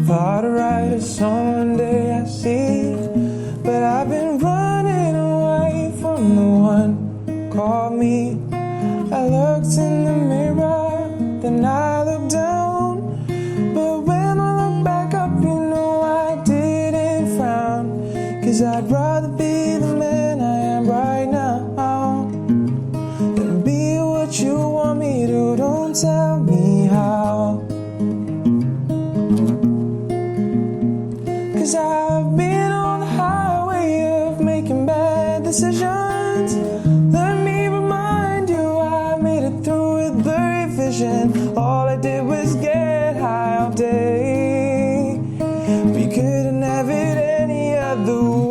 Thought I'd write a song one day, I see, but I've been running away from the one who called me. I looked in the mirror, then I looked down, but when I look back up, you know I didn't frown, 'cause I'd rather be the man I am right now than be what you want me to. Don't tell me how, 'cause I've been on the highway of making bad decisions. Let me remind you, I made it through with blurry vision. All I did was get high all day. We couldn't have it any other way.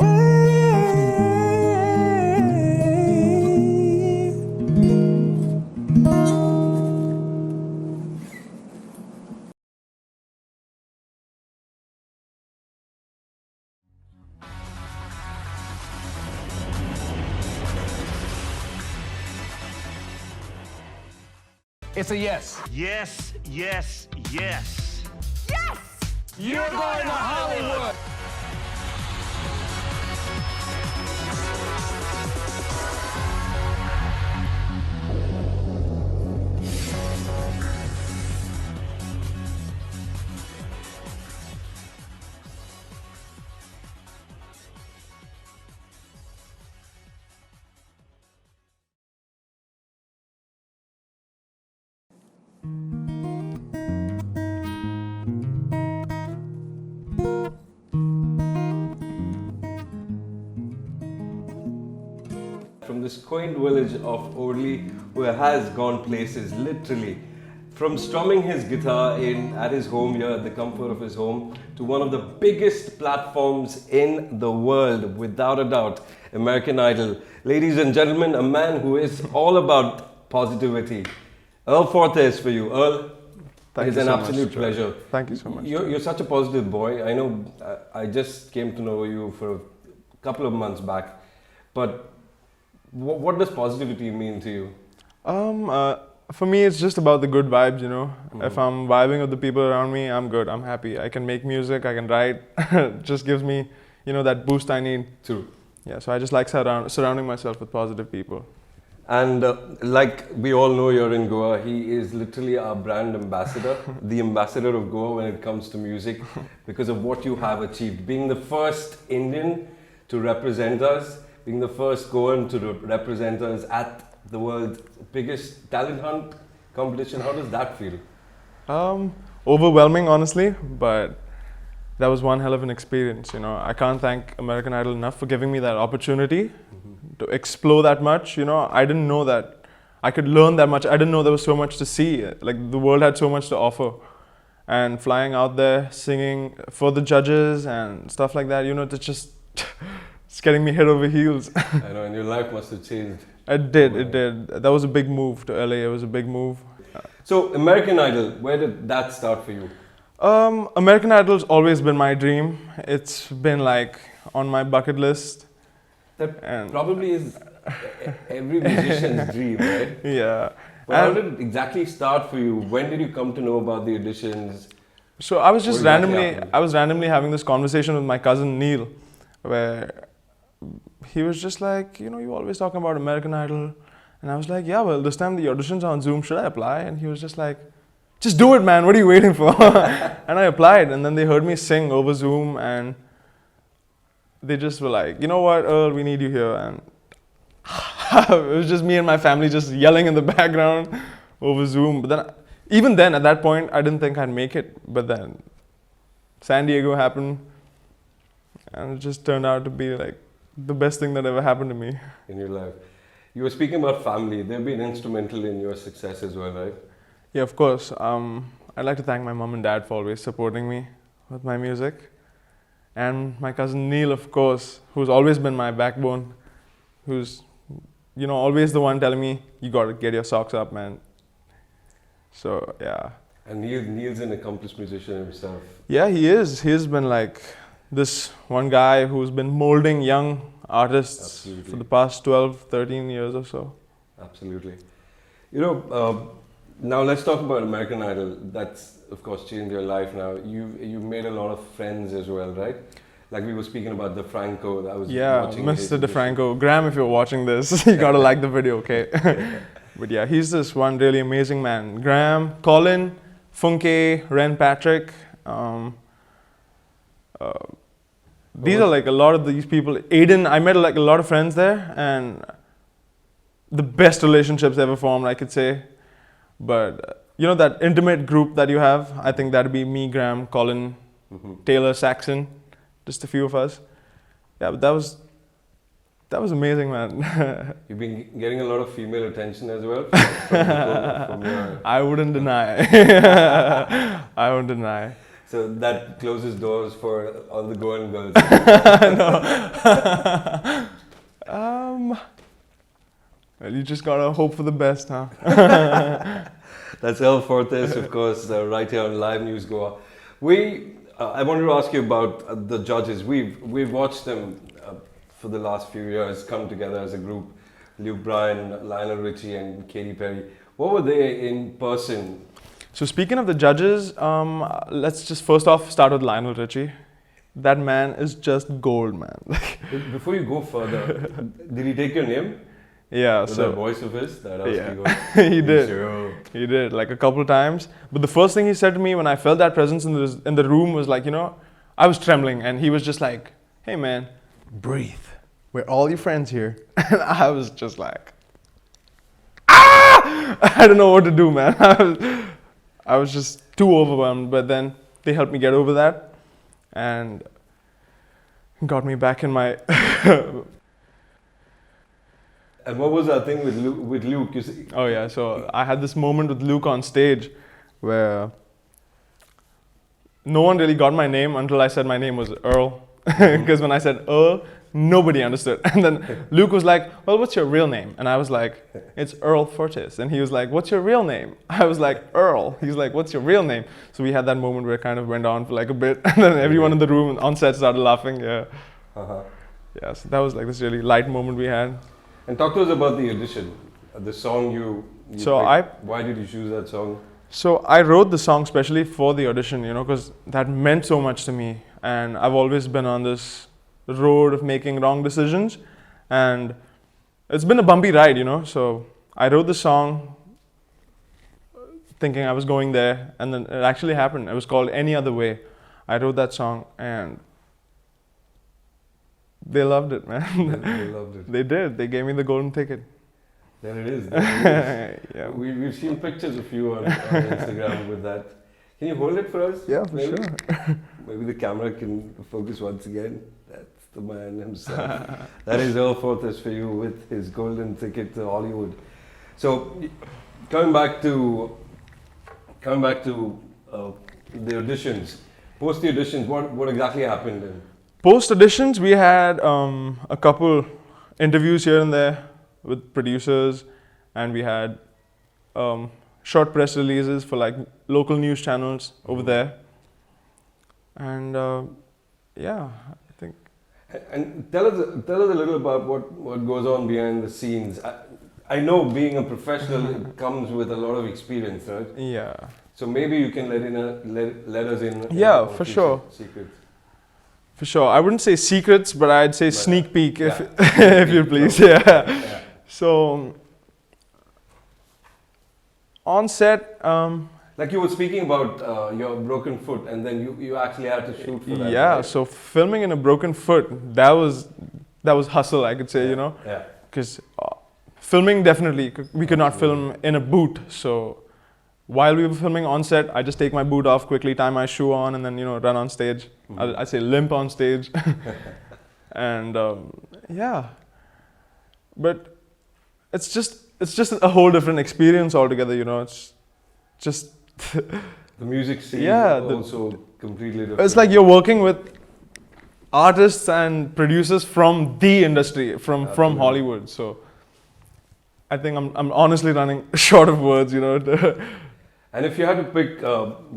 It's a yes. Yes, yes, yes. Yes! You're going to Hollywood. From this quaint village of Orlim, where has gone places, literally. From strumming his guitar at his home here, at the comfort of his home, to one of the biggest platforms in the world, without a doubt, American Idol. Ladies and gentlemen, a man who is all about positivity. Earl Fortes for you. Earl, it's an absolute pleasure. Thank you so much. You're such a positive boy. I know I just came to know you for a couple of months back, but what does positivity mean to you? For me, it's just about the good vibes, you know. If I'm vibing with the people around me, I'm good, I'm happy. I can make music, I can write. It just gives me, you know, that boost I need. True. Yeah, so I just like surrounding myself with positive people. And like we all know, you're in Goa. He is literally our brand ambassador, the ambassador of Goa when it comes to music, because of what you have achieved. Being the first Indian to represent us, being the first Goan to represent us at the world's biggest talent hunt competition. How does that feel? Overwhelming, honestly, but that was one hell of an experience, you know. I can't thank American Idol enough for giving me that opportunity to explore that much, you know. I didn't know that I could learn that much. I didn't know there was so much to see. Like, the world had so much to offer. And flying out there, singing for the judges and stuff like that, you know, it's just it's getting me head over heels. I know, and your life must have changed. It did. That was a big move to LA. It was a big move. So, American Idol, where did that start for you? American Idol's always been my dream. It's been like on my bucket list. That probably is every musician's dream, right? Yeah. But how did it exactly start for you? When did you come to know about the auditions? So I was just randomly having this conversation with my cousin Neil, where he was just like, you know, you always talking about American Idol. And I was like, yeah, well, this time the auditions are on Zoom, should I apply? And he was just like, just do it, man, what are you waiting for? And I applied, and then they heard me sing over Zoom, and they just were like, you know what, Earl, we need you here. And it was just me and my family just yelling in the background over Zoom. But then, even then, at that point, I didn't think I'd make it. But then San Diego happened, and it just turned out to be like the best thing that ever happened to me. In your life. You were speaking about family. They've been instrumental in your success as well, right? Yeah, of course. I'd like to thank my mom and dad for always supporting me with my music. And my cousin Neil, of course, who's always been my backbone, who's always the one telling me, you gotta get your socks up, man. So, yeah. And Neil's an accomplished musician himself. Yeah, he is. He's been like this one guy who's been molding young artists Absolutely. for the past 12, 13 years or so. Absolutely. Now let's talk about American Idol. That's, of course, changed your life now. You've made a lot of friends as well, right? Like we were speaking about DeFranco. I was watching Mr. DeFranco. Graham, if you're watching this, you gotta like the video, okay? But yeah, he's this one really amazing man. Graham, Colin, Funke, Ren Patrick. These are like a lot of these people. Aiden, I met like a lot of friends there, and the best relationships ever formed, I could say. But that intimate group that you have, I think that'd be me, Graham, Colin, Taylor, Saxon, just a few of us. Yeah, but that was amazing, man. You've been getting a lot of female attention as well from your... I wouldn't deny. I wouldn't deny. So that closes doors for all the Goan girls. Well, you just gotta hope for the best, huh? That's Earl Fortes, of course, right here on Live News Goa. I wanted to ask you about the judges. We've watched them for the last few years come together as a group. Luke Bryan, Lionel Richie, and Katy Perry. What were they in person? So speaking of the judges, let's just first off start with Lionel Richie. That man is just gold, man. Before you go further, did he take your name? Yeah, with that voice of his, that he did. Sure. He did, like a couple times. But the first thing he said to me when I felt that presence in the room was like, I was trembling, and he was just like, "Hey man, breathe. We're all your friends here." And I was just like, ah! I don't know what to do, man. I was just too overwhelmed. But then they helped me get over that, and got me back in my. And what was that thing with Luke? You see? Oh yeah, so I had this moment with Luke on stage where no one really got my name until I said my name was Earl. Because when I said Earl, nobody understood. And then Luke was like, "Well, what's your real name?" And I was like, "It's Earl Fortes." And he was like, "What's your real name?" I was like, "Earl." He's like, "What's your real name?" So we had that moment where it kind of went on for like a bit. And then everyone in the room on set started laughing. Yeah. Yeah, so that was like this really light moment we had. And talk to us about the audition, the song you picked. Why did you choose that song? So I wrote the song specially for the audition, because that meant so much to me. And I've always been on this road of making wrong decisions. And it's been a bumpy ride, So I wrote the song thinking I was going there. And then it actually happened. It was called Any Other Way. I wrote that song and they loved it, man. They loved it. They did. They gave me the golden ticket. There it is. Yeah. We've seen pictures of you on Instagram with that. Can you hold it for us? Yeah, for sure. Maybe the camera can focus once again. That's the man himself. That is Earl Fortes for you with his golden ticket to Hollywood. So, coming back to the auditions. Post the auditions, what exactly happened then? Post auditions, we had a couple interviews here and there with producers, and we had short press releases for like local news channels over there. And yeah, I think. And tell us a little about what goes on behind the scenes. I know being a professional comes with a lot of experience, right? Yeah. So maybe you can let us in. Yeah, for sure. Secrets. For sure. I wouldn't say secrets, but I'd say sneak peek, if you please. Yeah. So on set, like you were speaking about your broken foot, and then you actually had to shoot for that. Yeah. Right? So filming in a broken foot, that was hustle, I could say. Yeah. Because filming, definitely we could not film in a boot. So while we were filming on set, I just take my boot off quickly, tie my shoe on, and then run on stage. I say limp on stage, and yeah. But it's just a whole different experience altogether. It's just the music scene. Also completely different. It's like you're working with artists and producers from the industry, from Hollywood. So I think I'm honestly running short of words, you know. And if you had to pick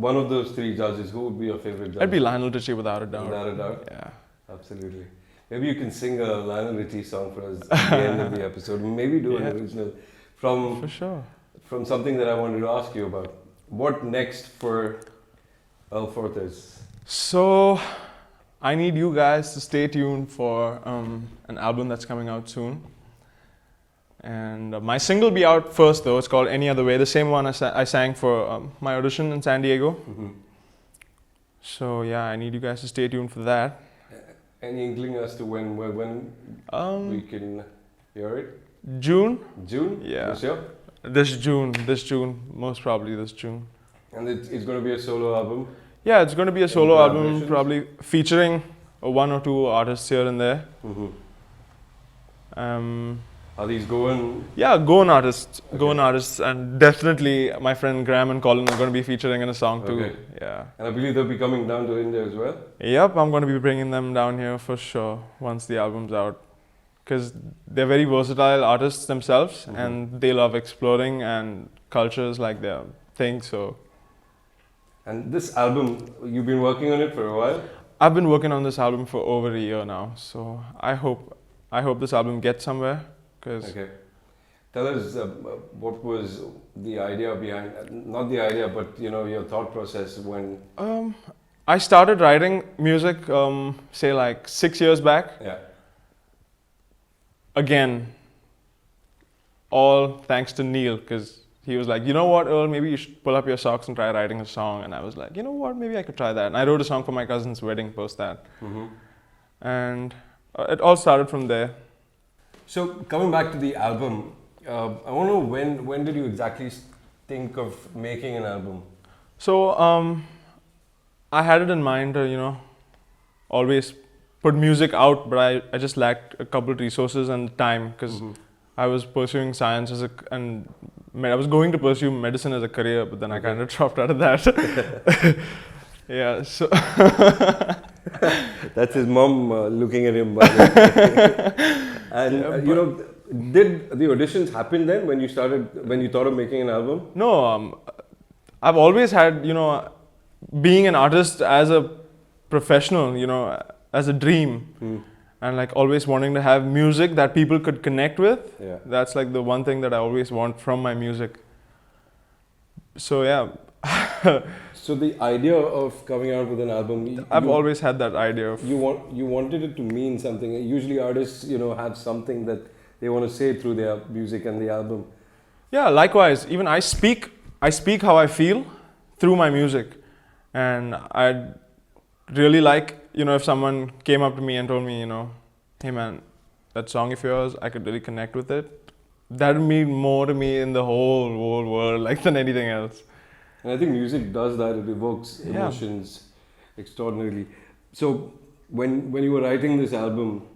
one of those three judges, who would be your favorite judge? I'd be Lionel Richie without a doubt. Without a doubt? Yeah. Absolutely. Maybe you can sing a Lionel Richie song for us at the end of the episode. Maybe do an original For sure. from something that I wanted to ask you about. What next for Earl Fortes? So, I need you guys to stay tuned for an album that's coming out soon. And my single will be out first though, it's called Any Other Way, the same one I sang for my audition in San Diego. Mm-hmm. So yeah, I need you guys to stay tuned for that. Any inkling as to when we can hear it? June? June? Yeah. This year? This June, most probably this June. And it's going to be a solo album? Yeah, it's going to be a solo album, collaborations? probably featuring one or two artists here and there. Mm-hmm. Um, Are these Goan? Yeah, Goan artists. Okay. Goan artists, and definitely my friend Graham and Colin are going to be featuring in a song too. Okay. Yeah. And I believe they'll be coming down to India as well? Yep, I'm going to be bringing them down here for sure once the album's out. Because they're very versatile artists themselves, and they love exploring and cultures like their thing, so. And this album, you've been working on it for a while? I've been working on this album for over a year now, so I hope this album gets somewhere. Okay. Tell us what was the idea behind, not the idea, but you know, your thought process when... I started writing music, say like 6 years back. Yeah. Again, all thanks to Neil, because he was like, you know what, Earl, maybe you should pull up your socks and try writing a song. And I was like, you know what, maybe I could try that. And I wrote a song for my cousin's wedding post that. Mm-hmm. And it all started from there. So coming back to the album, I want to know when did you exactly think of making an album? So I had it in mind to, you know, always put music out, but I just lacked a couple of resources and time, because I was pursuing science and I was going to pursue medicine as a career, but then I kind of dropped out of that. Yeah, so that's his mom looking at him. By the way. And you know, did the auditions happen then when you thought of making an album? No, I've always had, you know, being an artist as a professional, you know, as a dream, and like always wanting to have music that people could connect with. Yeah. That's like the one thing that I always want from my music. So yeah. So the idea of coming out with an album, I've always had that idea of you wanted it to mean something. Usually artists, you know, have something that they want to say through their music and the album. Yeah, likewise. Even I speak how I feel through my music, and I'd really like, you know, if someone came up to me and told me, you know, hey man, that song of yours, I could really connect with it. That would mean more to me in the whole world, like, than anything else. And I think music does that. It evokes emotions extraordinarily. So when you were writing this album,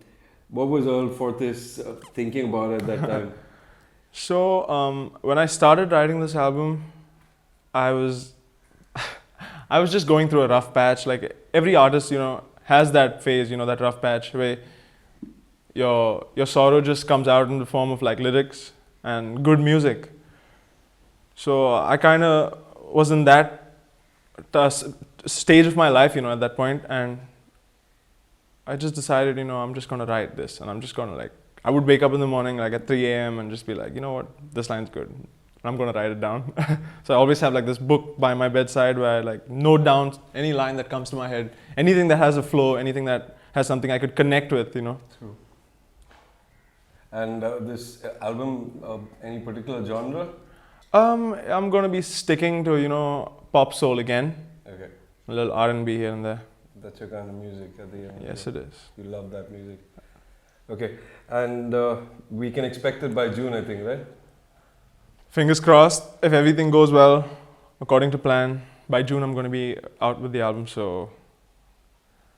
what was Earl Fortes thinking about at that time? So when I started writing this album, I was just going through a rough patch. Like every artist, you know, has that phase, you know, that rough patch where your sorrow just comes out in the form of like lyrics and good music. So I kind of was in that stage of my life, you know, at that point, and I just decided, you know, I'm just going to write this, and I'm just going to, like, I would wake up in the morning like at 3 a.m. and just be like, you know what, this line's good. I'm going to write it down. So I always have like this book by my bedside where I like note down any line that comes to my head, anything that has a flow, anything that has something I could connect with, you know. True. And this album, any particular genre? I'm going to be sticking to, you know, pop soul again. Okay. A little R&B here and there. That's your kind of music at the end. Yes, it is. You love that music. Okay. And we can expect it by June, I think, right? Fingers crossed, if everything goes well, according to plan, by June I'm going to be out with the album, so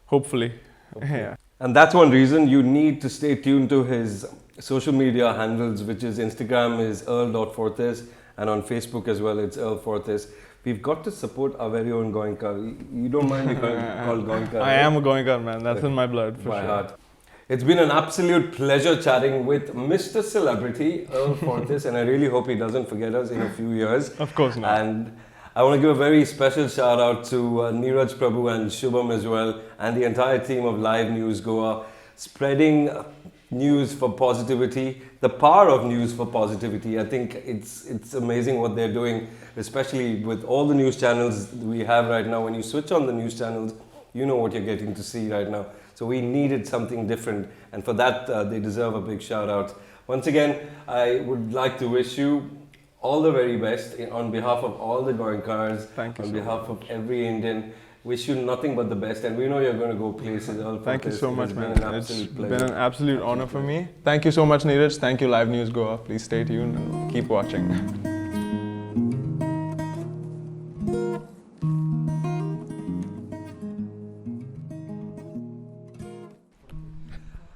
hopefully. Yeah. And that's one reason you need to stay tuned to his social media handles, which is Instagram is earl.fortes, and on Facebook as well, it's Earl Fortes. We've got to support our very own Goenka. You don't mind becoming called Goenka, I am a Goenka man, that's in my blood for by sure. heart. It's been an absolute pleasure chatting with Mr. Celebrity, Earl Fortes, and I really hope he doesn't forget us in a few years. Of course not. And I want to give a very special shout out to Neeraj Prabhu and Shubham as well, and the entire team of Live News Goa, spreading news for positivity, the power of news for positivity. I think it's amazing what they're doing, especially with all the news channels we have right now. When you switch on the news channels, you know what you're getting to see right now. So we needed something different, and for that they deserve a big shout out. Once again, I would like to wish you all the very best on behalf of all the Goenkars, on behalf of every Indian. Wish you nothing but the best, and we know you're going to go places. Thank you so much, man. It's been an absolute honor for me. Thank you so much, Neeraj. Thank you, Live News Goa. Please stay tuned and keep watching.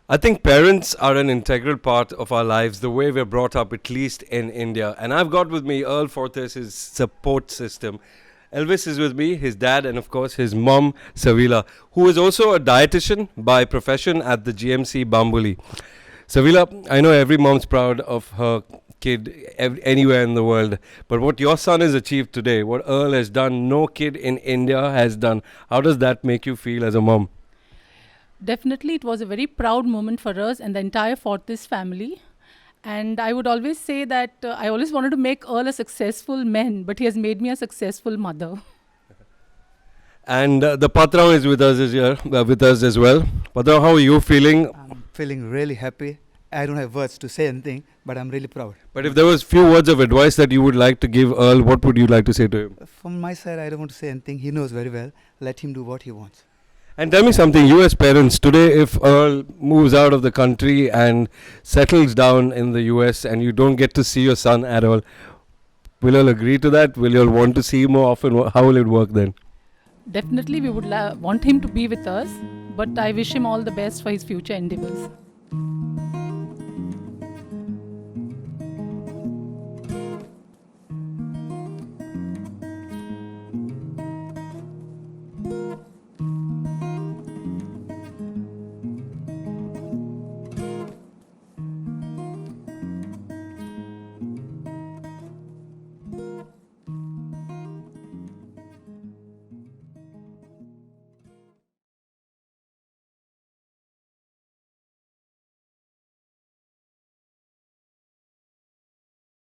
I think parents are an integral part of our lives, the way we're brought up, at least in India. And I've got with me Earl Fortes, his support system. Elvis is with me, his dad, and of course his mom, Savila, who is also a dietitian by profession at the GMC Bambuli. Savila, I know every mom's proud of her kid anywhere in the world, but what your son has achieved today, what Earl has done, no kid in India has done. How does that make you feel as a mom? Definitely, it was a very proud moment for us and the entire Fortes family. And I would always say that I always wanted to make Earl a successful man, but he has made me a successful mother. And the Patrao is with us with us as well. Patrao, how are you feeling? I'm feeling really happy. I don't have words to say anything, but I'm really proud. But if there was few words of advice that you would like to give Earl, what would you like to say to him? From my side, I don't want to say anything. He knows very well. Let him do what he wants. And tell me something, you as parents, today if Earl moves out of the country and settles down in the US and you don't get to see your son at all, will you all agree to that? Will you all want to see him more often? How will it work then? Definitely, we would want him to be with us, but I wish him all the best for his future endeavors.